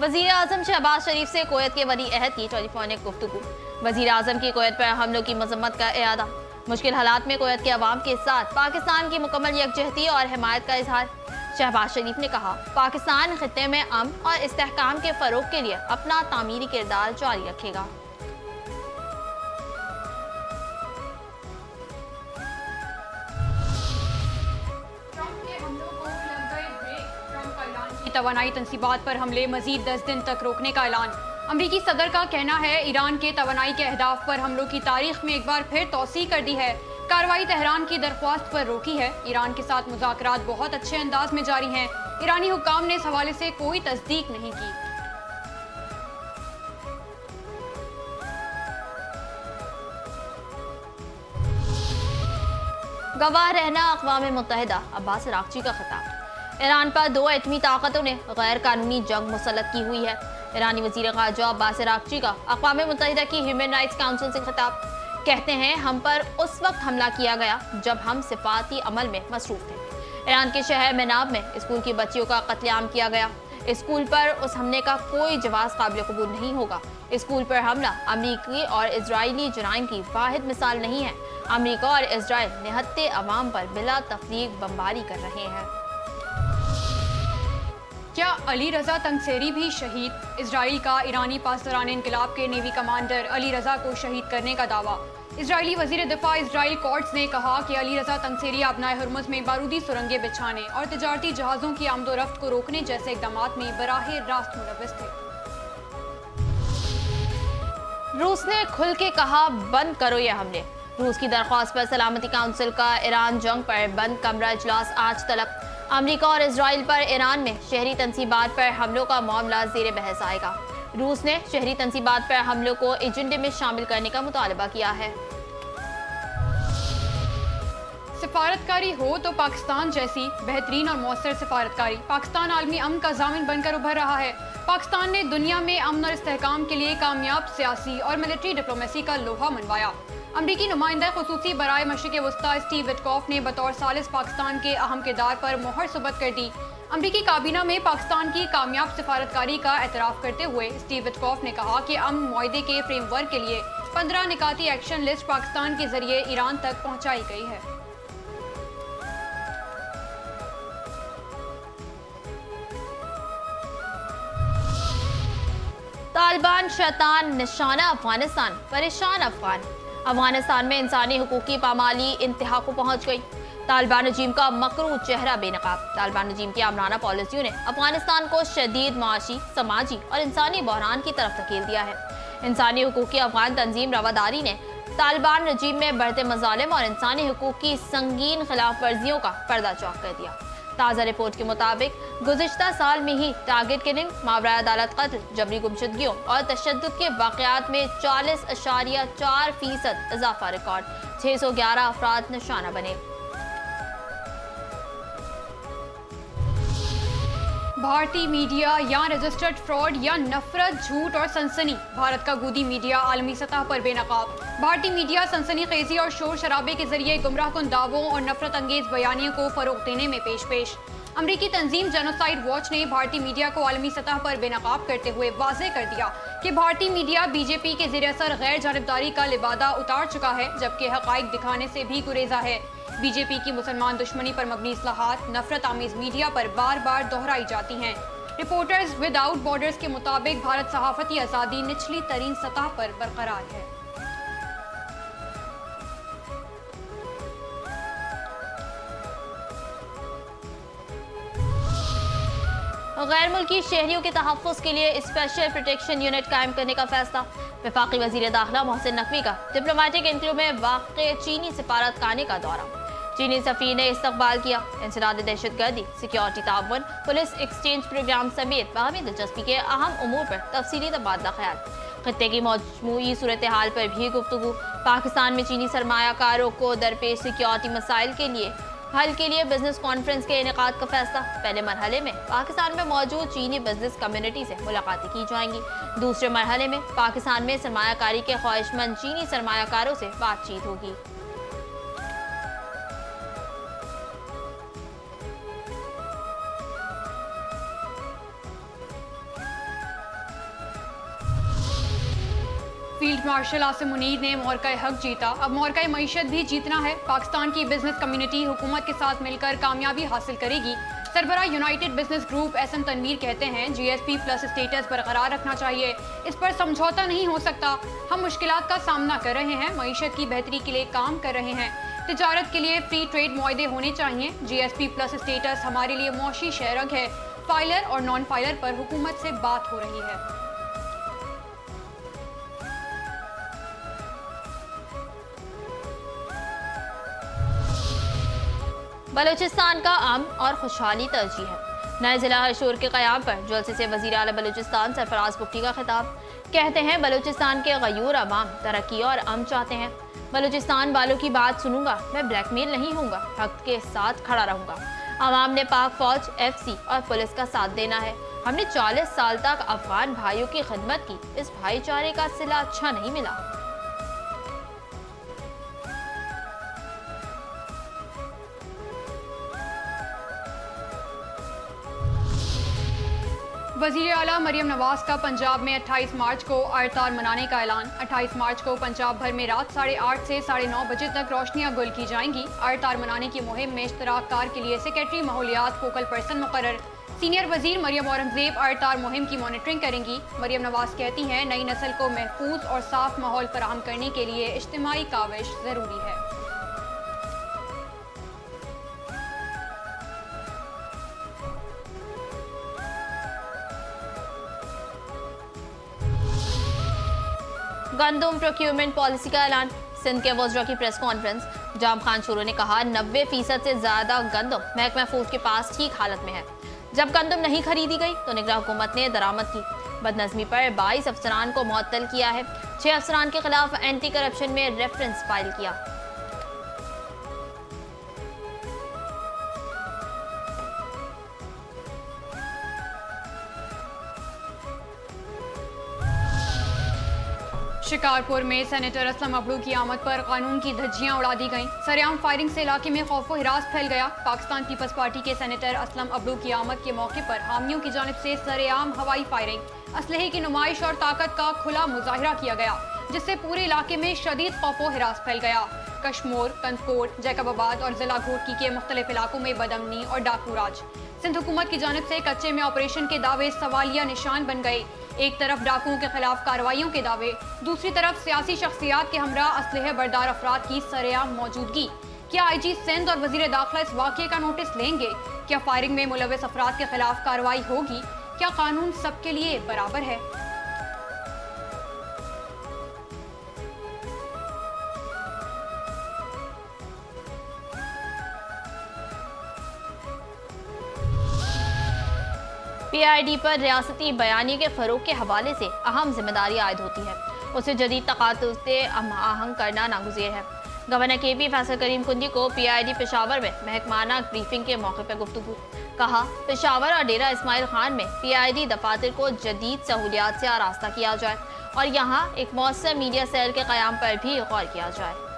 वजीर आजम शहबाज शरीफ से कुवैत के वली अहद की टेलीफोनिक गुफ्तगू। वजीर आजम की कुवैत पर हमलों की मजम्मत का इरादा। मुश्किल हालात में कुवैत के अवाम के साथ पाकिस्तान की मुकम्मल यकजहती और हिमायत का इजहार। शहबाज शरीफ ने कहा, पाकिस्तान खित्ते में अमन और इस्तेहकाम के फरोग के लिए अपना तामीरी किरदार जारी रखेगा। तवानाई तनसीबात पर हमले मजीद 10 दिन तक रोकने का ऐलान। अमरीकी सदर का कहना है, ईरान के तवानाई के अहदाफ पर हमलों की तारीख में एक बार फिर तौसी कर दी है। कार्रवाई तेहरान की दरख्वास्त पर रोकी है। ईरान के साथ मुज़ाकरात बहुत अच्छे अंदाज में जारी हैं। ईरानी हुक्काम ने इस हवाले से कोई तस्दीक नहीं की। गवाह रहना अक़वाम मुत्तहिदा, अब्बास अराग़ची का खिताब। ईरान पर दो एटमी ताकतों ने गैर कानूनी जंग मुसल्लत की हुई है। ईरानी वज़ीर ख़ारजा अब्बास अराग़ची का अक़वाम मुत्तहिदा की ह्यूमन राइट्स काउंसिल से खिताब। कहते हैं, हम पर उस वक्त हमला किया गया जब हम सिफाती अमल में मसरूफ़ थे। ईरान के शहर मेनाब में स्कूल की बच्चियों का कत्लेआम किया गया। स्कूल पर उस हमले का कोई जवाब काबिल कबूल नहीं होगा। स्कूल पर हमला अमरीकी और इजरायली जुराइम की वाहिद मिसाल नहीं है। अमरीका और इजराइल निहत्ते अवाम पर बिला तफरीक बमबारी कर रहे हैं। क्या अली रजा तंगसेरी भी शहीद? इजराइल का ईरानी पासदारान इनकलाब के नेवी कमांडर अली रजा को शहीद करने का दावा। इजरायली वजीर दिफा इजराइल कोर्ट्स ने कहा कि अली रजा तंगसेरी अपनाए हुर्मुज़ में बारूदी सुरंगें बिछाने और तिजारती जहाज़ों की आमदोरफ्त को रोकने जैसे इक़दामात में बराह रास्त मुलव्वस थे। रूस ने खुल के कहा, बंद करो ये हमले। रूस की दरख्वास्त पर सलामती काउंसिल का ईरान जंग पर बंद कमरा इजलास आज तलब। अमरीका और इजराइल पर ईरान में शहरी तनसीबात पर हमलों का मामला ज़ेर बहस आएगा। रूस ने शहरी तनसीबात पर हमलों को एजेंडे में शामिल करने का मुतालबा किया है। सिफारतकारी हो तो पाकिस्तान जैसी बेहतरीन और मौसर सिफारतकारी। पाकिस्तान आलमी अमन का जामिन बनकर उभर रहा है। पाकिस्तान ने दुनिया में अमन और इस्तेहकाम के लिए कामयाब सियासी और मिलिट्री डिप्लोमेसी का लोहा मनवाया। अमरीकी नुमाइंदा खुसूसी बराए मशरिक़ वस्ता स्टीव विटकॉफ ने बतौर सालिस पाकिस्तान के अहम किरदार पर मोहर सुबत कर दी। अमरीकी काबीना में पाकिस्तान की कामयाब सिफारतकारी का एतराफ़ करते हुए स्टीव विटकॉफ ने कहा कि अमन मुआहदे के फ्रेमवर्क के लिए 15 निकाती एक्शन लिस्ट पाकिस्तान के जरिए ईरान तक पहुँचाई गई है। तालिबान शैतान निशाना अफगानिस्तान, परेशान अफगान। अफगानिस्तान में इंसानी हुकूक की पामाली इंतहा को पहुंच गई। तालिबान रजीम का मकरू चेहरा बेनकाब। तालिबान रजीम की आमराना पॉलिसियों ने अफगानिस्तान को शदीद माशी, समाजी और इंसानी बहरान की तरफ धकेल दिया है। इंसानी हुकूक की अफगान तंजीम रवादारी ने तालिबान रजीम में बढ़ते मजालिम और इंसानी हुकूक की संगीन खिलाफ वर्जियों का पर्दा चौक कर दिया। ताज़ा रिपोर्ट के मुताबिक गुज़िश्ता साल में ही टारगेट किलिंग, मावरा अदालत कत्ल, जबरी गुमशुदगियों और तशद्दुद के वाक़यात में 40.4% इजाफा रिकॉर्ड। 611 अफराद निशाना बने। भारतीय मीडिया या रजिस्टर्ड फ्रॉड या नफरत, झूठ और सनसनी। भारत का गोदी मीडिया आलमी सतह पर बेनकाब। भारतीय मीडिया सनसनी खेजी और शोर शराबे के जरिए गुमराहकुन दावों और नफरत अंगेज बयानियों को फरोग देने में पेश। अमरीकी तंजीम जेनोसाइड वॉच ने भारतीय मीडिया को आलमी सतह पर बेनकाब करते हुए वाज़ेह कर दिया कि भारतीय मीडिया बीजेपी के ज़ेर असर गैर जानिबदारी का लिबादा उतार चुका है, जबकि हक़ाइक़ दिखाने से भी गुरेजा है। बीजेपी की मुसलमान दुश्मनी पर मबनी इस्लाहात नफरत आमीज मीडिया पर बार बार दोहराई जाती हैं। रिपोर्टर्स विदाउट बॉर्डर्स के मुताबिक भारत सहाफ़ती आज़ादी निचली तरीन सतह पर बरकरार है। गैर मुल्की शहरियों के तहफ़्फ़ुज़ के लिए स्पेशल प्रोटेक्शन यूनिट कायम करने का फैसला। वफाकी वज़ीर दाखिला मोहसिन नकवी का डिप्लोमेटिक एनक्लेव में वाक़े चीनी सफारतखाने का दौरा। चीनी सफ़ीर ने इस्तकबाल किया। इंसदाद दहशतगर्दी, सिक्योरिटी ताउन, पुलिस एक्सचेंज प्रोग्राम समेत बाहमी दिलचस्पी के अहम उमूर पर तफसीली तबादला ख्याल। खित्ते की मजमूई सूरत हाल पर भी गुफ्तगू। पाकिस्तान में चीनी सरमायाकारों को दरपेश सिक्योरिटी मसाइल के लिए हल के लिए बिजनेस कॉन्फ्रेंस के इनेकाद का फैसला। पहले मरहले में पाकिस्तान में मौजूद चीनी बिजनेस कम्युनिटी से मुलाकातें की जाएंगी। दूसरे मरहले में पाकिस्तान में सरमायाकारी के ख्वाहिशमंद चीनी सरमायाकारों से बातचीत होगी। फील्ड मार्शल आसिम मुनीर ने मोरका हक जीता, अब मोरका मईशत भी जीतना है। पाकिस्तान की बिजनेस कम्युनिटी हुकूमत के साथ मिलकर कामयाबी हासिल करेगी। सरबरा united business group SM Tanveer कहते हैं जीएसपी प्लस स्टेटस बरकरार रखना चाहिए, इस पर समझौता नहीं हो सकता। हम मुश्किलात का सामना कर रहे हैं, मईशत की बेहतरी के लिए काम कर रहे हैं। तिजारत के लिए फ्री ट्रेड मुआहदे होने चाहिए। जीएसपी प्लस स्टेटस हमारे लिए मौशी शेयरंग है। फाइलर और नॉन फाइलर पर हुकूमत से बात हो रही है। बलूचिस्तान का अमन और खुशहाली तरजीह है। नए जिला हशूर के क़याम पर जलसे से वज़ीर आला बलूचिस्तान सरफराज बुगटी का खिताब। कहते हैं बलूचिस्तान के गयूर अवाम तरक्की और अमन चाहते हैं। बलूचिस्तान वालों की बात सुनूंगा, मैं ब्लैकमेल नहीं होऊंगा, हक के साथ खड़ा रहूंगा। अवाम ने पाक फौज, एफसी और पुलिस का साथ देना है। हमने 40 साल तक अफगान भाइयों की खिदमत की, इस भाईचारे का सिला अच्छा नहीं मिला। वज़ीर आला मरियम नवाज का पंजाब में 28 मार्च को अवतार मनाने का ऐलान। 28 मार्च को पंजाब भर में रात 8:30 से 9:30 बजे तक रोशनियां गुल की जाएंगी। अवतार मनाने की मुहिम में इश्तराककार के लिए सेक्रेटरी माहौलियात फोकल पर्सन मुकर्रर। सीनियर वजीर मरियम औरंगजेब अवतार मुहिम की मॉनिटरिंग करेंगी। मरियम नवाज कहती हैं नई नस्ल को महफूज और साफ माहौल फराहम करने के लिए इज्तिमाई काविश ज़रूरी है। गंदम प्रोक्यूरमेंट पॉलिसी का ऐलान। सिंध के वज़रा की प्रेस कॉन्फ्रेंस। जाम खान शुरू ने कहा 90% से ज्यादा गंदम महकमा फूड के पास ठीक हालत में है। जब गंदम नहीं खरीदी गई तो निगरान हुकूमत ने दरामद की। बदनज़मी पर 22 अफसरान को मुअत्तल किया है। 6 अफसरान के खिलाफ एंटी करप्शन में रेफरेंस फाइल किया। शिकारपुर में सेनेटर असलम अबड़ू की आमद पर कानून की धज्जियां उड़ा दी गईं। सरेआम फायरिंग से इलाके में खौफ व हिरास फैल गया। पाकिस्तान पीपल्स पार्टी के सेनेटर असलम अबड़ू की आमद के मौके पर हामियों की जानिब से सरेआम हवाई फायरिंग, असलहे की नुमाइश और ताकत का खुला मुजाहिरा किया गया, जिससे पूरे इलाके में शदीद खौफ व हिरास फैल गया। कश्मोर, कंदकोट, जैकबाबाद और जिला घोटकी के मुख्तलिफ इलाकों में बदअमनी और डाकू राज। सिंध हुकूमत की जानिब से कच्चे में ऑपरेशन के दावे सवालिया निशान बन गए। एक तरफ डाकुओं के खिलाफ कार्रवाइयों के दावे, दूसरी तरफ सियासी शख्सियात के हमरा असलहे बरदार अफराद की सरेआम मौजूदगी। क्या IG सिंध और वजीर दाखिला इस वाक़े का नोटिस लेंगे? क्या फायरिंग में मुलव्वस अफराद के खिलाफ कार्रवाई होगी? क्या कानून सबके लिए बराबर है? PID पर रियासती बयानी के फरोग के हवाले से अहम जिम्मेदारी आयद होती है। उसे जदीद तकातुते आहंग करना नागुज़ेर है। गवर्नर KP फैसल करीम कुंदी को PID पेशावर में महकमाना ब्रीफिंग के मौके पर गुफ्तगू। कहा पेशावर और डेरा इस्माइल खान में PID दफातर को जदीद सहूलियात से आरास्ता किया जाए और यहाँ एक मौसर मीडिया सेल के क़याम पर भी गौर किया जाए।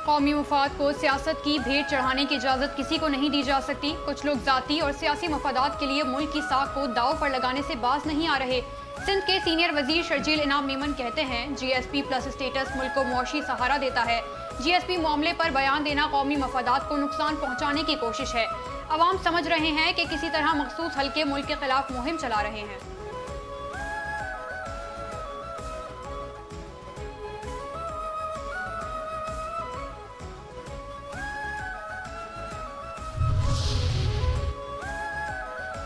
कौमी मुफाद को सियासत की भेंट चढ़ाने की इजाज़त किसी को नहीं दी जा सकती। कुछ लोग ज़ाती और सियासी मफादात के लिए मुल्क की साख को दाव पर लगाने से बाज नहीं आ रहे। सिंध के सीनियर वजीर शर्जील इनाम मेमन कहते हैं GSP प्लस स्टेटस मुल्क को मुआशी सहारा देता है। GSP मामले पर बयान देना कौमी मफादात को नुकसान पहुँचाने की कोशिश है। अवाम समझ रहे हैं कि किसी तरह मखसूस हल्के मुल्क के खिलाफ मुहिम चला रहे हैं।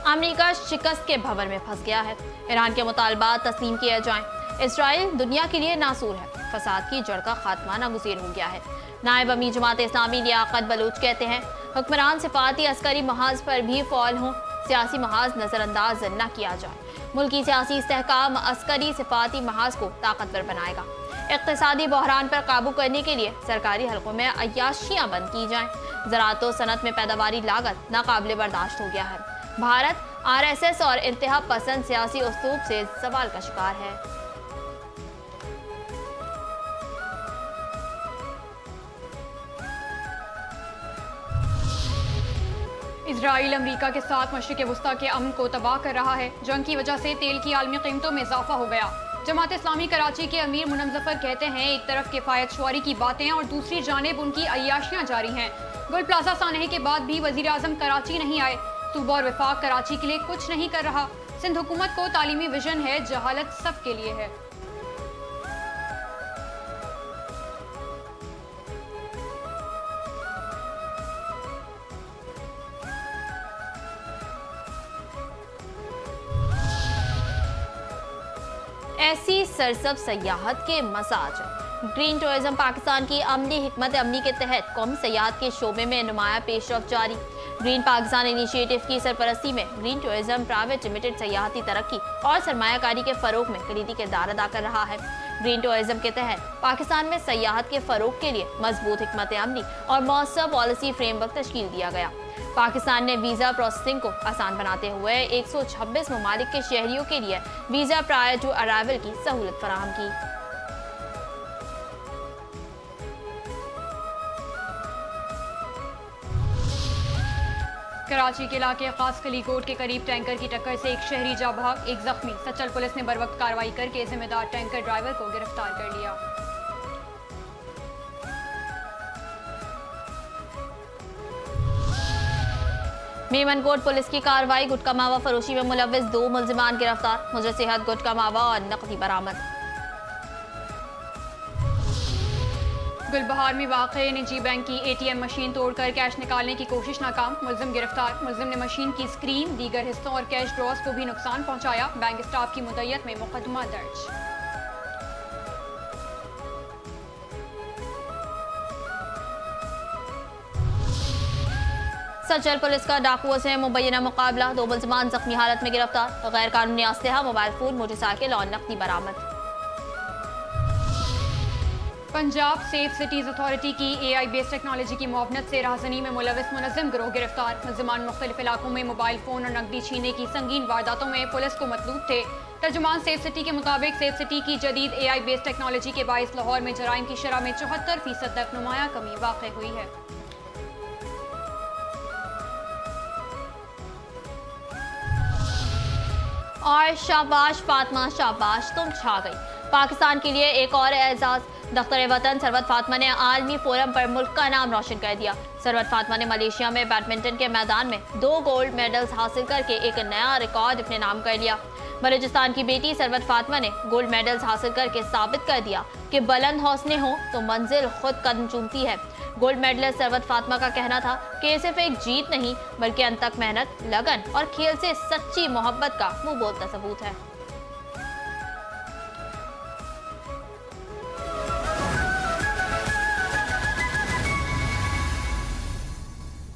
अमेरिका शिकस्त के भंवर में फंस गया है। ईरान के मुतालबात तस्लीम किए जाएं। इसराइल दुनिया के लिए नासूर है। फसाद की जड़ का खात्मा नागुज़ीर हो गया है। नायब अमीर जमात इस्लामी लियाकत बलूच कहते हैं हुक्मरान सिफाती अस्करी महाज पर भी फौल हों, सियासी महाज नज़रअंदाज न किया जाए। मुल्की सियासी इस्तेहकाम अस्करी सिफाती महाज को ताकतवर बनाएगा। इक़्तिसादी बहरान पर काबू करने के लिए सरकारी हलकों में अय्याशियाँ बंद की जाएं। ज़राअत व सनत में पैदावारी लागत नाकाबिले बर्दाश्त हो गया है। भारत RSS और इंतहा पसंद सियासी उस्तूब से सवाल का शिकार है। इसराइल अमेरिका के साथ मशरिक़ वस्ता के अमन को तबाह कर रहा है। जंग की वजह से तेल की आलमी कीमतों में इजाफा हो गया। जमात इस्लामी कराची के अमीर मुनम जफर कहते हैं, एक तरफ किफ़ायत शुआरी की बातें और दूसरी जानिब उनकी अय्याशियाँ जारी हैं। गुल प्लाजा सानहे के बाद भी वज़ीर आज़म कराची नहीं आए। सूबा और वफाक कराची के लिए कुछ नहीं कर रहा। सिंध हुकूमत को तालीमी विजन है, जहालत सबके लिए है। ऐसी सरसब्ज़ सयाहत के मसाज। ग्रीन टूरिज्म पाकिस्तान की अमली हिकमत अमली के तहत कौमी सयाहत के शोबे में नुमाया पेशरफ जारी। ग्रीन पाकिस्तान इनिशिएटिव की सरपरस्ती में ग्रीन टूरिज्म प्राइवेट लिमिटेड सयाहती तरक्की और सरमायाकारी के फरोग में कलीदी किरदार अदा कर रहा है। ग्रीन टूरिज्म के तहत पाकिस्तान में सयाहत के फरोग के लिए मजबूत हिकमत अमली और मौसर पॉलिसी फ्रेमवर्क तश्कील दिया गया। पाकिस्तान ने वीज़ा प्रोसेसिंग को आसान बनाते हुए 126 ममालिक के शहरियों के लिए वीज़ा प्रायर टू अराइवल की सहूलत फराहम की। कराची के इलाके खास खलीकोट के करीब टैंकर की टक्कर से एक शहरी जा भाग, एक जख्मी। सचल पुलिस ने बर वक्त कार्रवाई करके जिम्मेदार टैंकर ड्राइवर को गिरफ्तार कर लिया। मेमनकोट पुलिस की कार्रवाई, गुटखा मावा फरोशी में मुलव्विस 2 मुलजिमान गिरफ्तार। मुजर सेहत गुटखा मावा और नकदी बरामद। गुलबहार में वाक़े निजी बैंक की ATM मशीन तोड़कर कैश निकालने की कोशिश नाकाम, मुलजिम गिरफ्तार। मुलजिम ने मशीन की स्क्रीन, दीगर हिस्सों और कैश ड्रॉस को भी नुकसान पहुंचाया। बैंक स्टाफ की मुद्दत में मुकदमा दर्ज। सचल पुलिस का डाकुओं से मुबैना मुकाबला, 2 मुलजिमान जख्मी हालत में गिरफ्तार। गैर कानूनी असलहा, मोबाइल फोन, मोटरसाइकिल और नकदी बरामद। पंजाब सेफ सिटीज अथॉरिटी की AI बेस्ड टेक्नोलॉजी की मुआवनत से राहजनी में मुलविस मुनज़्ज़म गिरोह गिरफ्तार। मुलजिमान मुख्तलिफ इलाकों में मोबाइल फोन और नकदी छीनने की संगीन वारदातों में पुलिस को मतलूब थे। तर्जुमान सेफ सिटी के मुताबिक सेफ सिटी की जदीद AI बेस्ड टेक्नोलॉजी के बाइस लाहौर में जराइम की शरह में 74% तक नुमाया कमी वाक़ हुई है। और शाबाश फातिमा शाबाश, तुम छा गई। पाकिस्तान के लिए एक और एजाज। दफ्तर वतन सरवत फातिमा ने आलमी फोरम पर मुल्क का नाम रोशन कर दिया। सरवत फातिमा ने मलेशिया में बैडमिंटन के मैदान में 2 गोल्ड मेडल्स हासिल करके एक नया रिकॉर्ड अपने नाम कर लिया। बलूचिस्तान की बेटी सरवत फातिमा ने गोल्ड मेडल्स हासिल करके साबित कर दिया कि बुलंद हौसले हों तो मंजिल खुद कदम चूमती है। गोल्ड मेडलिस्ट सरवत फातिमा का कहना था कि ये सिर्फ एक जीत नहीं बल्कि अनथक मेहनत, लगन और खेल से सच्ची मोहब्बत का मुंह बोलता सबूत है।